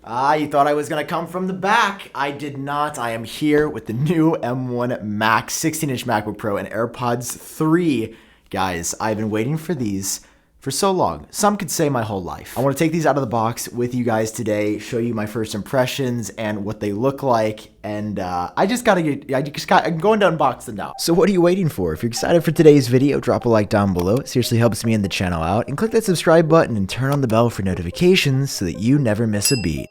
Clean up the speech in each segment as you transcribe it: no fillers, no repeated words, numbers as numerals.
You thought I was gonna come from the back. I did not. I am here with the new M1 Max 16-inch MacBook Pro and AirPods 3. Guys, I've been waiting for these for so long. Some could say my whole life. I want to take these out of the box with you guys today, show you my first impressions and what they look like. And I'm going to unbox them now. So what are you waiting for? If you're excited for today's video, drop a like down below. It seriously helps me and the channel out. And click that subscribe button and turn on the bell for notifications so that you never miss a beat.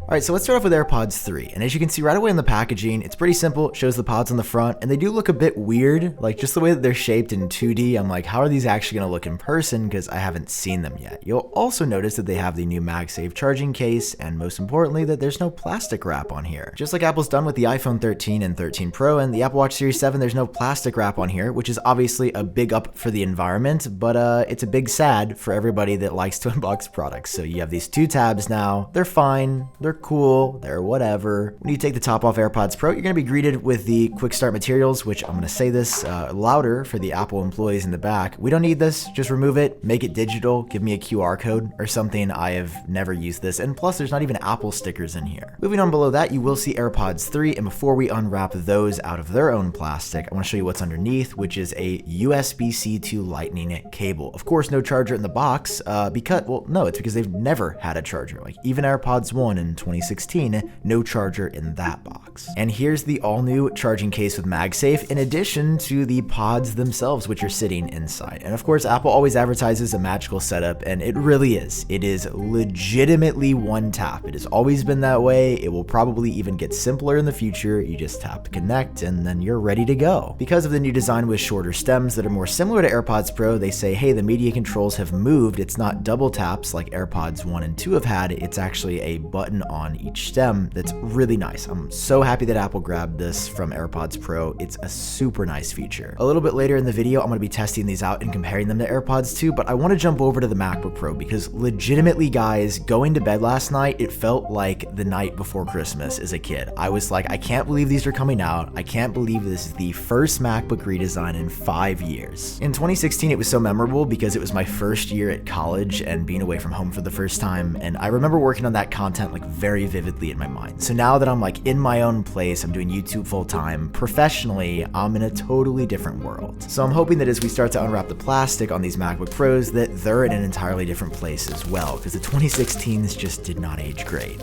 Alright, so let's start off with AirPods 3, and as you can see right away in the packaging, it's pretty simple. It shows the pods on the front, and they do look a bit weird, like just the way that they're shaped in 2D. I'm like, how are these actually going to look in person, because I haven't seen them yet. You'll also notice that they have the new MagSafe charging case, and most importantly, that there's no plastic wrap on here. Just like Apple's done with the iPhone 13 and 13 Pro and the Apple Watch Series 7, there's no plastic wrap on here, which is obviously a big up for the environment, but it's a big sad for everybody that likes to unbox products. So you have these two tabs now. They're fine. They're cool, they're whatever. When you take the top off AirPods Pro, you're going to be greeted with the quick start materials, which I'm going to say this louder for the Apple employees in the back. We don't need this, just remove it, make it digital, give me a QR code or something. I have never used this, and plus there's not even Apple stickers in here. Moving on below that, you will see AirPods 3, and before we unwrap those out of their own plastic, I want to show you what's underneath, which is a USB-C to Lightning cable. Of course, no charger in the box, it's because they've never had a charger. Like even AirPods 1 in 2016, no charger in that box. And here's the all-new charging case with MagSafe, in addition to the pods themselves, which are sitting inside. And of course, Apple always advertises a magical setup, and it really is. It is legitimately one tap. It has always been that way. It will probably even get simpler in the future. You just tap to connect, and then you're ready to go. Because of the new design with shorter stems that are more similar to AirPods Pro, they say, hey, the media controls have moved. It's not double taps like AirPods 1 and 2 have had. It's actually a button on each stem. That's really nice. I'm so happy that Apple grabbed this from AirPods Pro. It's a super nice feature. A little bit later in the video, I'm going to be testing these out and comparing them to AirPods 2, but I want to jump over to the MacBook Pro because legitimately, guys, going to bed last night, it felt like the night before Christmas as a kid. I was like, I can't believe these are coming out. I can't believe this is the first MacBook redesign in 5 years. In 2016, it was so memorable because it was my first year at college and being away from home for the first time, and I remember working on that content like very vividly in my mind. So now that I'm like in my own place, I'm doing YouTube full time, professionally, I'm in a totally different world. So I'm hoping that as we start to unwrap the plastic on these MacBook Pros, that they're in an entirely different place as well, because the 2016s just did not age great.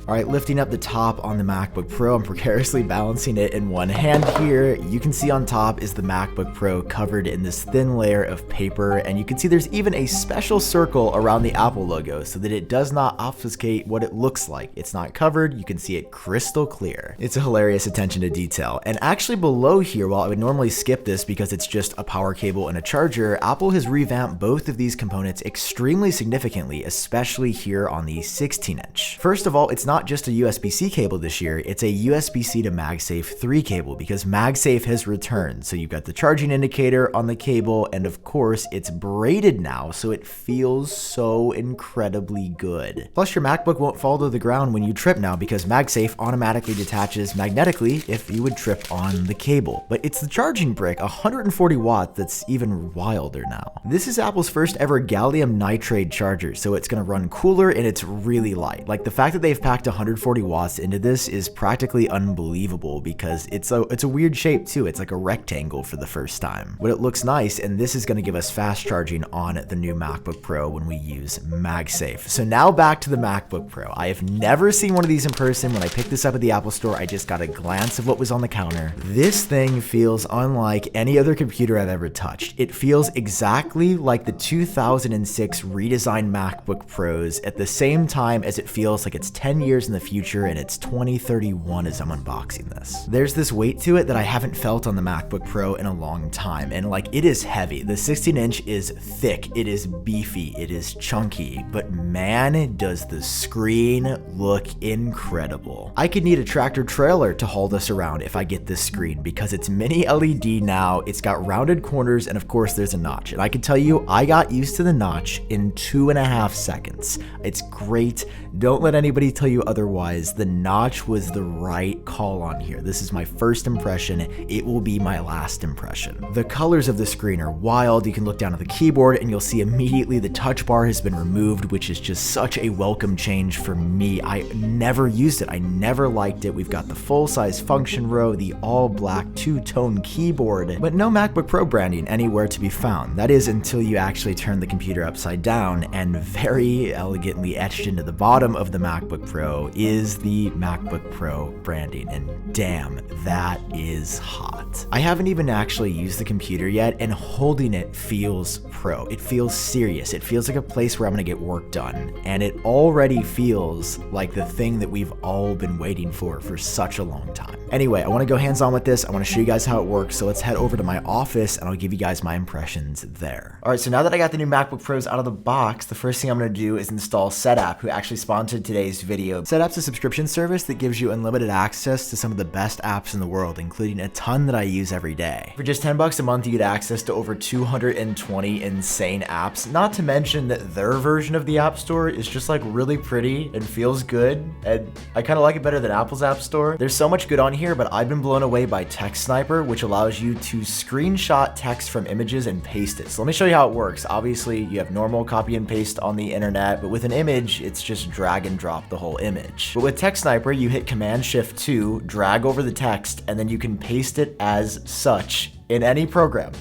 Alright, lifting up the top on the MacBook Pro, I'm precariously balancing it in one hand here. You can see on top is the MacBook Pro covered in this thin layer of paper, and you can see there's even a special circle around the Apple logo so that it does not obfuscate what it looks like. It's not covered, you can see it crystal clear. It's a hilarious attention to detail. And actually below here, while I would normally skip this because it's just a power cable and a charger, Apple has revamped both of these components extremely significantly, especially here on the 16-inch. First of all, it's not just a USB-C cable this year, it's a USB-C to MagSafe 3 cable because MagSafe has returned. So you've got the charging indicator on the cable, and of course it's braided now, so it feels so incredibly good. Plus your MacBook won't fall to the ground when you trip now because MagSafe automatically detaches magnetically if you would trip on the cable. But it's the charging brick, 140 watts, that's even wilder now. This is Apple's first ever gallium nitride charger, so it's gonna run cooler and it's really light. Like the fact that they've packed 140 watts into this is practically unbelievable because it's a weird shape too. It's like a rectangle for the first time, but it looks nice, and this is going to give us fast charging on the new MacBook Pro when we use MagSafe. So now back to the MacBook Pro. I have never seen one of these in person. When I picked this up at the Apple Store, I just got a glance of what was on the counter. This thing feels unlike any other computer I've ever touched. It feels exactly like the 2006 redesigned MacBook Pros at the same time as it feels like it's 10 years in the future and it's 2031 as I'm unboxing this. There's this weight to it that I haven't felt on the MacBook Pro in a long time, and like it is heavy. The 16-inch is thick, it is beefy, it is chunky, but man, does the screen look incredible. I could need a tractor trailer to haul this around if I get this screen because it's mini LED now, it's got rounded corners, and of course there's a notch. And I can tell you, I got used to the notch in 2.5 seconds. It's great. Don't let anybody tell you otherwise, the notch was the right call on here. This is my first impression. It will be my last impression. The colors of the screen are wild. You can look down at the keyboard and you'll see immediately the touch bar has been removed, which is just such a welcome change for me. I never used it. I never liked it. We've got the full-size function row, the all-black two-tone keyboard, but no MacBook Pro branding anywhere to be found. That is until you actually turn the computer upside down, and very elegantly etched into the bottom of the MacBook Pro is the MacBook Pro branding, and damn, that is hot. I haven't even actually used the computer yet, and holding it feels pro. It feels serious. It feels like a place where I'm gonna get work done, and it already feels like the thing that we've all been waiting for such a long time. Anyway, I wanna go hands-on with this. I wanna show you guys how it works, so let's head over to my office and I'll give you guys my impressions there. All right, so now that I got the new MacBook Pros out of the box, the first thing I'm gonna do is install SetApp, who actually sponsored today's video. SetApp's a subscription service that gives you unlimited access to some of the best apps in the world, including a ton that I use every day. For just $10 a month, you get access to over 220 insane apps, not to mention that their version of the App Store is just like really pretty and feels good, and I kind of like it better than Apple's App Store. There's so much good on here, but I've been blown away by Text Sniper, which allows you to screenshot text from images and paste it. So let me show you how it works. Obviously, you have normal copy and paste on the internet, but with an image, it's just drag and drop the whole image. But with Text Sniper, you hit Command-Shift-2, drag over the text, and then you can paste it as such in any program,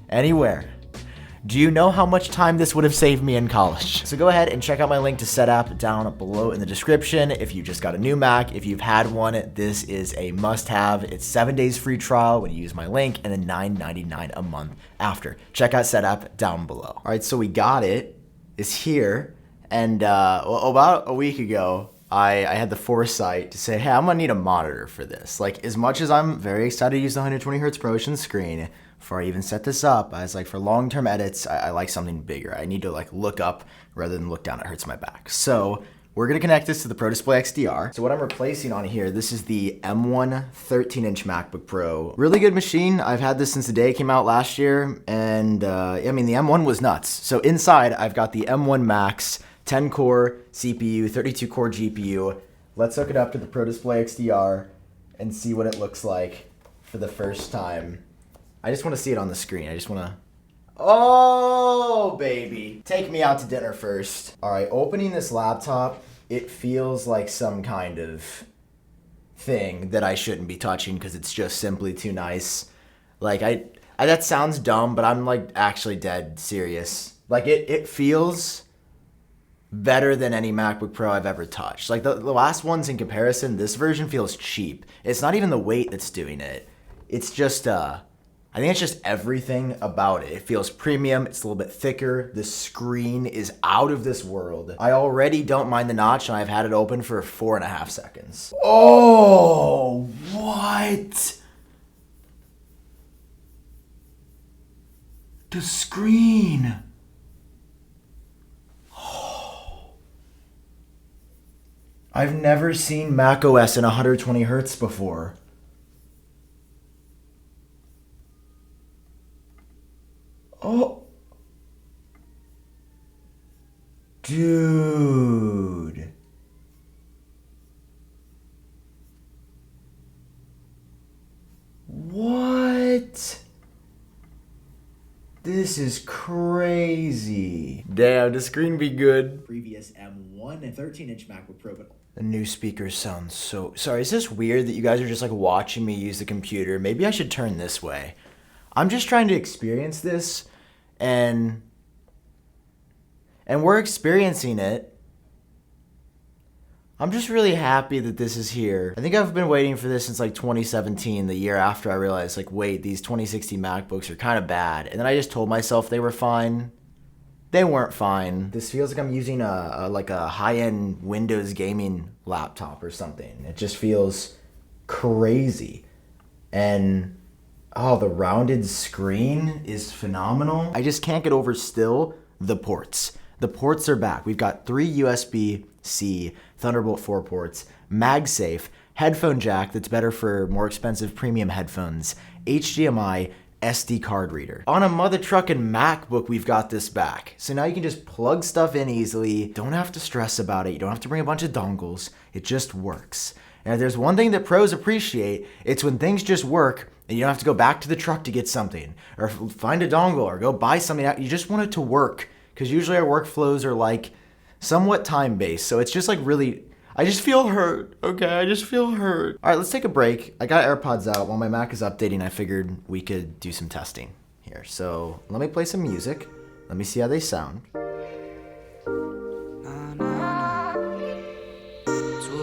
anywhere. Do you know how much time this would have saved me in college? So go ahead and check out my link to SetApp down below in the description. If you just got a new Mac, if you've had one, this is a must-have. It's 7 days free trial when you use my link, and then $9.99 a month after. Check out SetApp down below. All right, so we got it. It's here, and about a week ago, I had the foresight to say, hey, I'm gonna need a monitor for this. Like, as much as I'm very excited to use the 120 Hz ProMotion screen, before I even set this up, I was like, for long-term edits, I like something bigger. I need to like look up rather than look down. It hurts my back. So we're gonna connect this to the Pro Display XDR. So what I'm replacing on here, this is the M1 13-inch MacBook Pro. Really good machine. I've had this since the day it came out last year, and I mean, the M1 was nuts. So inside, I've got the M1 Max 10-core CPU, 32-core GPU. Let's hook it up to the Pro Display XDR and see what it looks like for the first time. I just want to see it on the screen. I just want to... Oh, baby. Take me out to dinner first. All right, opening this laptop, it feels like some kind of thing that I shouldn't be touching because it's just simply too nice. Like, I that sounds dumb, but I'm like actually dead serious. Like, it feels better than any MacBook Pro I've ever touched. Like, the last ones in comparison, this version feels cheap. It's not even the weight that's doing it. It's just... I think it's just everything about it. It feels premium, it's a little bit thicker, the screen is out of this world. I already don't mind the notch, and I've had it open for 4.5 seconds. Oh, what? The screen. I've never seen macOS in 120 Hz before. Oh, dude. What? This is crazy. Damn, the screen be good. Previous M1 and 13-inch MacBook Pro, but the new speakers sound so... Sorry, is this weird that you guys are just like watching me use the computer? Maybe I should turn this way. I'm just trying to experience this, and we're experiencing it. I'm just really happy that this is here. I think I've been waiting for this since like 2017, the year after I realized, like, wait, these 2016 MacBooks are kind of bad. And then I just told myself they were fine. They weren't fine. This feels like I'm using a high-end Windows gaming laptop or something. It just feels crazy. And... oh, the rounded screen is phenomenal. I just can't get over still the ports. The ports are back. We've got 3 USB-C, Thunderbolt 4 ports, MagSafe, headphone jack that's better for more expensive premium headphones, HDMI, SD card reader. On a mother truckin' MacBook, we've got this back. So now you can just plug stuff in easily. Don't have to stress about it. You don't have to bring a bunch of dongles. It just works. And if there's one thing that pros appreciate, it's when things just work and you don't have to go back to the truck to get something or find a dongle or go buy something out. You just want it to work, because usually our workflows are like somewhat time-based. So it's just like really, I just feel hurt. Okay, I just feel hurt. All right, let's take a break. I got AirPods out. While my Mac is updating, I figured we could do some testing here. So let me play some music. Let me see how they sound.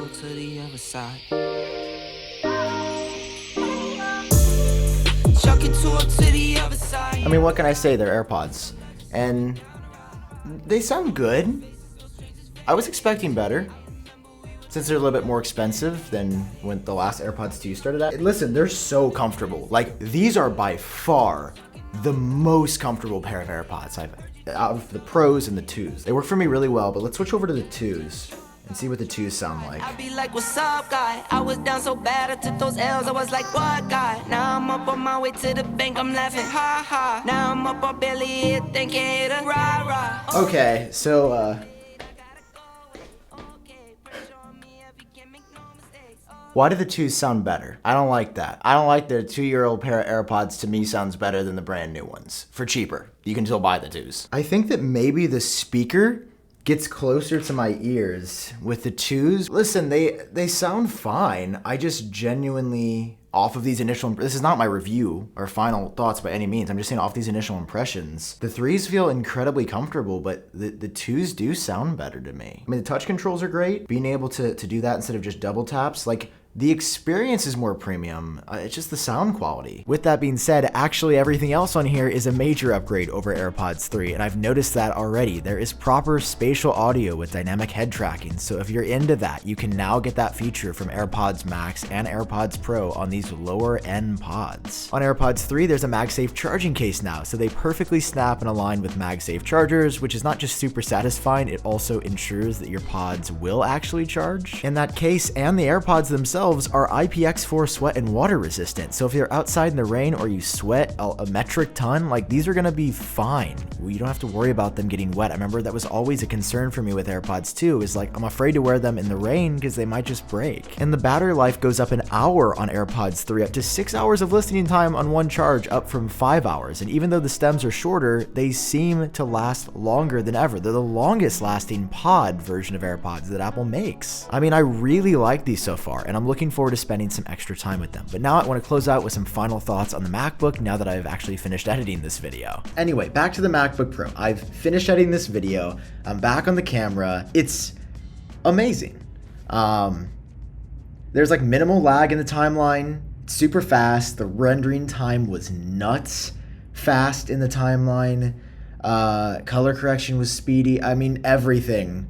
To the other side. I mean, what can I say? They're AirPods. And they sound good. I was expecting better, since they're a little bit more expensive than when the last AirPods 2 started at. Listen, they're so comfortable. Like, these are by far the most comfortable pair of AirPods I've out of the Pros and the 2s. They work for me really well, but let's switch over to the 2s and see what the 2s sound like. I be like, what's up, guy? I was down so bad, I took those L's. I was like, what, guy? Now I'm up on my way to the bank, I'm laughing, ha, ha. Now I'm up on barely here, thinking it a rah, rah. Okay, so, why do the 2s sound better? I don't like that. I don't like the 2-year-old pair of AirPods. To me, sounds better than the brand new ones. For cheaper. You can still buy the 2s. I think that maybe the speaker gets closer to my ears with the 2s. Listen, they sound fine. I just genuinely, off of these initial, this is not my review or final thoughts by any means. I'm just saying off these initial impressions, the 3s feel incredibly comfortable, but the 2s do sound better to me. I mean, the touch controls are great. Being able to do that instead of just double taps, like, the experience is more premium. It's just the sound quality. With that being said, actually everything else on here is a major upgrade over AirPods 3, and I've noticed that already. There is proper spatial audio with dynamic head tracking, so if you're into that, you can now get that feature from AirPods Max and AirPods Pro on these lower end pods. On AirPods 3, there's a MagSafe charging case now, so they perfectly snap and align with MagSafe chargers, which is not just super satisfying, it also ensures that your pods will actually charge. In that case, and the AirPods themselves are IPX4 sweat and water resistant. So if you're outside in the rain or you sweat a metric ton, like, these are gonna be fine. You don't have to worry about them getting wet. I remember that was always a concern for me with AirPods 2, is like, I'm afraid to wear them in the rain because they might just break. And the battery life goes up an hour on AirPods 3, up to 6 hours of listening time on one charge, up from 5 hours. And even though the stems are shorter, they seem to last longer than ever. They're the longest lasting pod version of AirPods that Apple makes. I mean, I really like these so far, and I'm looking forward to spending some extra time with them. But now I want to close out with some final thoughts on the MacBook now that I've actually finished editing this video. Anyway, back to the MacBook Pro. I've finished editing this video. I'm back on the camera. It's amazing. There's like minimal lag in the timeline. It's super fast. The rendering time was nuts fast in the timeline. Color correction was speedy. I mean, everything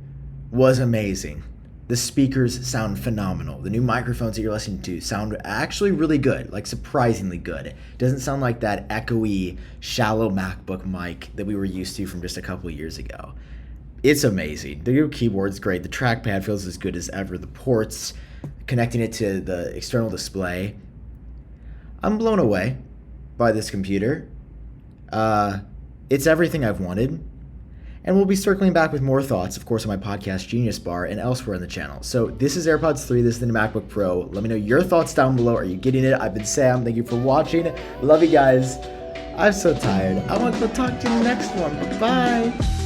was amazing. The speakers sound phenomenal. The new microphones that you're listening to sound actually really good, like surprisingly good. It doesn't sound like that echoey, shallow MacBook mic that we were used to from just a couple of years ago. It's amazing. The new keyboard's great. The trackpad feels as good as ever. The ports, connecting it to the external display. I'm blown away by this computer. It's everything I've wanted. And we'll be circling back with more thoughts, of course, on my podcast Genius Bar and elsewhere on the channel. So this is AirPods 3, this is the new MacBook Pro. Let me know your thoughts down below. Are you getting it? I've been Sam. Thank you for watching. Love you guys. I'm so tired. I want to talk to you in the next one. Bye.